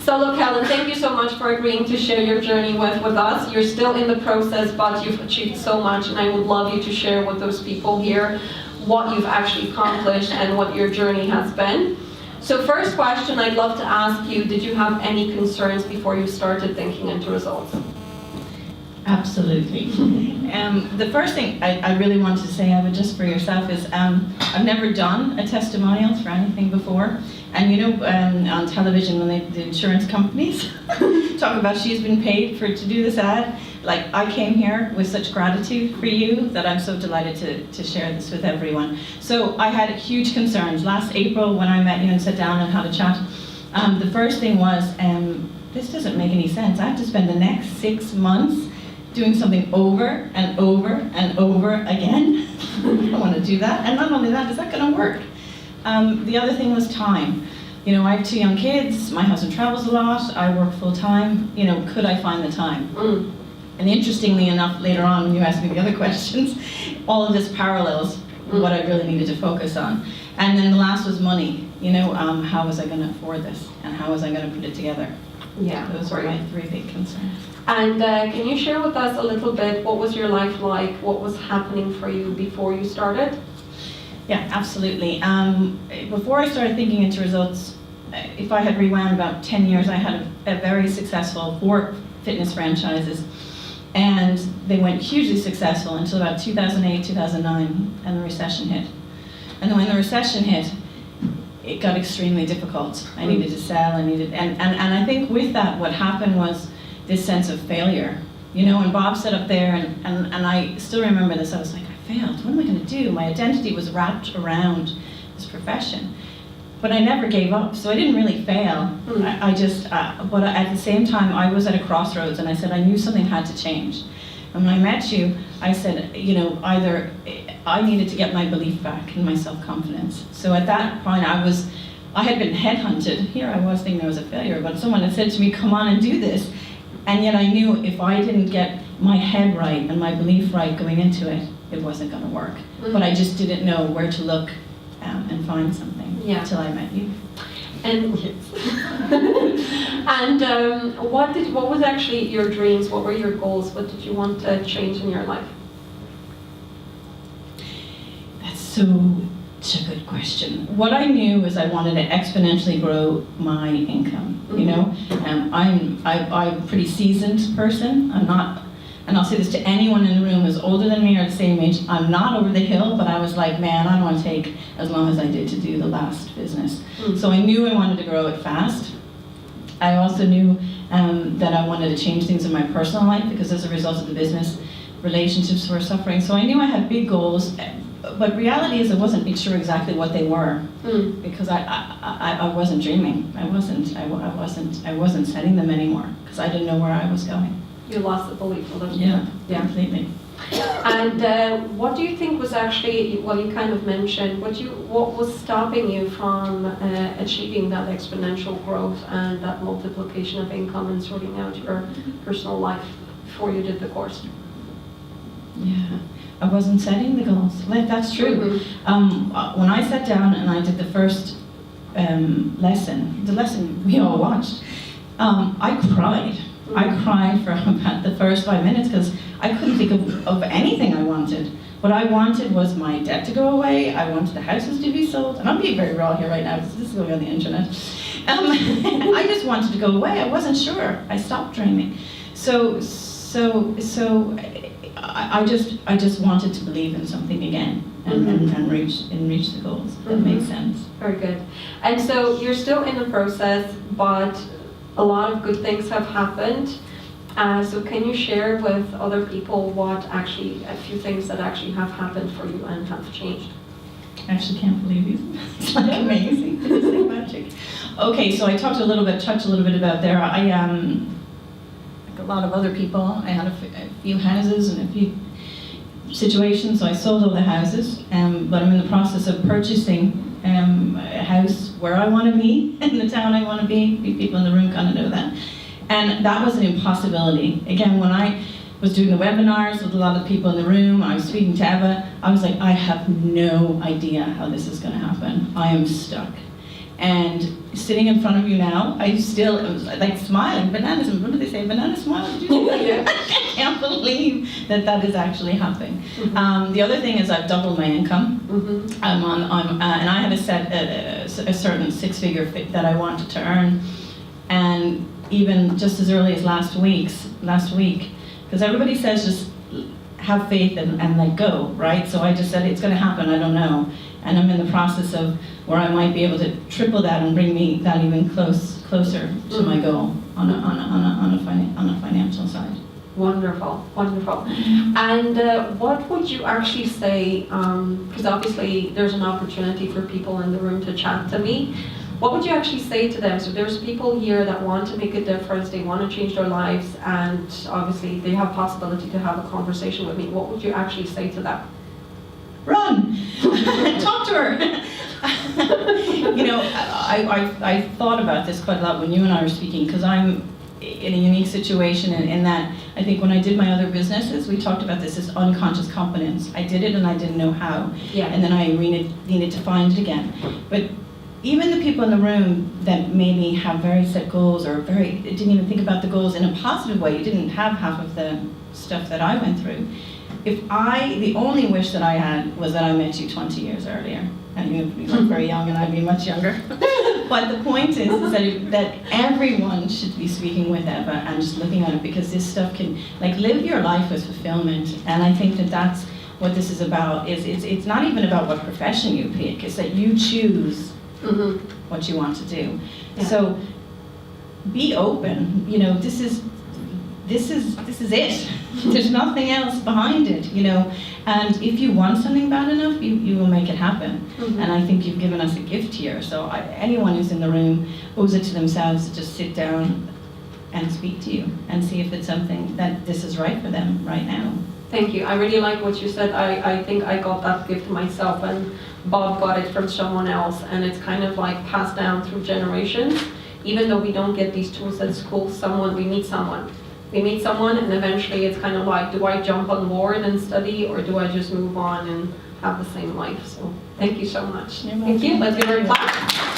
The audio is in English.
So look, Helen, thank you so much for agreeing to share your journey with us. You're still in the process, but you've achieved so much, and I would love you to share with those people here what you've actually accomplished and what your journey has been. So first question I'd love to ask you, did you have any concerns before you started thinking into results? Absolutely. The first thing I really wanted to say, Eva, just for yourself, is I've never done a testimonial for anything before. And you know, on television, when the insurance companies talk about she's been paid to do this ad, like, I came here with such gratitude for you that I'm so delighted to share this with everyone. So I had huge concerns. Last April, when I met you and sat down and had a chat, the first thing was, this doesn't make any sense. I have to spend the next 6 months doing something over and over and over again. I don't want to do that. And not only that, is that going to work? The other thing was time. You know, I have 2 young kids, my husband travels a lot, I work full time. You know, could I find the time? And interestingly enough, later on when you asked me the other questions, all of this parallels what I really needed to focus on. And then the last was money. You know, how was I going to afford this? And how was I going to put it together? Yeah, those were my 3 big concerns. And can you share with us a little bit, what was your life like? What was happening for you before you started? Yeah, absolutely. Before I started thinking into results, if I had rewound about 10 years, I had a very successful 4 fitness franchises, and they went hugely successful until about 2008, 2009, and the recession hit. And then when the recession hit, it got extremely difficult. I needed to sell, and I think with that, what happened was this sense of failure. You know, when Bob sat up there, and I still remember this, I was like, I failed, what am I going to do? My identity was wrapped around this profession. But I never gave up, so I didn't really fail. I just, but at the same time, I was at a crossroads, and I said I knew something had to change. And when I met you, I said, you know, either I needed to get my belief back and my self-confidence. So at that point, I had been headhunted. Here I was thinking I was a failure, but someone had said to me, come on and do this. And yet I knew if I didn't get my head right and my belief right going into it, it wasn't going to work. But I just didn't know where to look and find something until I met you. And and what was actually your dreams? What were your goals? What did you want to change in your life? That's such a good question. What I knew was I wanted to exponentially grow my income. You know, I'm a pretty seasoned person. I'm not. And I'll say this to anyone in the room who's older than me or the same age, I'm not over the hill, but I was like, man, I don't want to take as long as I did to do the last business. So I knew I wanted to grow it fast. I also knew that I wanted to change things in my personal life, because as a result of the business, relationships were suffering. So I knew I had big goals, but reality is I wasn't sure exactly what they were, because I wasn't dreaming. I wasn't setting them anymore, because I didn't know where I was going. You lost the belief a little bit. Yeah, completely. And what do you think was actually, well, you kind of mentioned, what was stopping you from achieving that exponential growth and that multiplication of income and sorting out your personal life before you did the course? Yeah, I wasn't setting the goals. That's true. When I sat down and I did the first lesson, the lesson we all watched, I cried. I cried for about the first 5 minutes because I couldn't think of anything I wanted. What I wanted was my debt to go away. I wanted the houses to be sold. And I'm being very raw here right now because this is going on the internet. I just wanted to go away. I wasn't sure. I stopped dreaming. So I just wanted to believe in something again and reach the goals. That makes sense. Very good. And so you're still in the process, but a lot of good things have happened. So can you share with other people a few things that actually have happened for you and have changed? I actually can't believe you. It's like amazing. It's like magic. Okay, so I touched a little bit about there. Like a lot of other people, I had a few houses and a few situations, so I sold all the houses, but I'm in the process of purchasing a house where I want to be, in the town I want to be. People in the room kind of know that. And that was an impossibility. Again, when I was doing the webinars with a lot of people in the room, I was speaking to Eva, I was like, I have no idea how this is going to happen. I am stuck. And sitting in front of you now, I still it was like smiling, bananas, what do they say, banana smile? Did you say that? I can't believe that is actually happening. The other thing is I've doubled my income. And I had a certain six-figure that I wanted to earn, and even just as early as last week, because everybody says just have faith and let go, right? So I just said it's going to happen, I don't know. And I'm in the process of where I might be able to triple that and bring me that even closer to my goal on a financial side. Wonderful, wonderful. And what would you actually say, because obviously there's an opportunity for people in the room to chat to me, what would you actually say to them? So there's people here that want to make a difference, they want to change their lives, and obviously they have possibility to have a conversation with me. What would you actually say to them? Run! Talk to her! I thought about this quite a lot when you and I were speaking, because I'm in a unique situation in that I think when I did my other businesses, we talked about this as unconscious competence. I did it and I didn't know how. Yeah. And then I needed to find it again. But even the people in the room that maybe have very set goals or didn't even think about the goals in a positive way, you didn't have half of the stuff that I went through. The only wish that I had was that I met you 20 years earlier, and you look very young and I'd be much younger. But the point is that everyone should be speaking with Eva and just looking at it, because this stuff can, live your life with fulfillment. And I think that that's what this is about. It's not even about what profession you pick, it's that you choose what you want to do. Yeah. So be open, this is it. There's nothing else behind it, and if you want something bad enough, you will make it happen. And I think you've given us a gift here, so anyone who's in the room owes it to themselves to just sit down and speak to you and see if it's something that this is right for them right now. Thank you. I really like what you said. I think I got that gift myself, and Bob got it from someone else, and it's kind of like passed down through generations. Even though we don't get these tools at school, we meet someone. We meet someone, and eventually it's kind of like, do I jump on board and study, or do I just move on and have the same life? So thank you so much. Thank you. Let's give her a clap.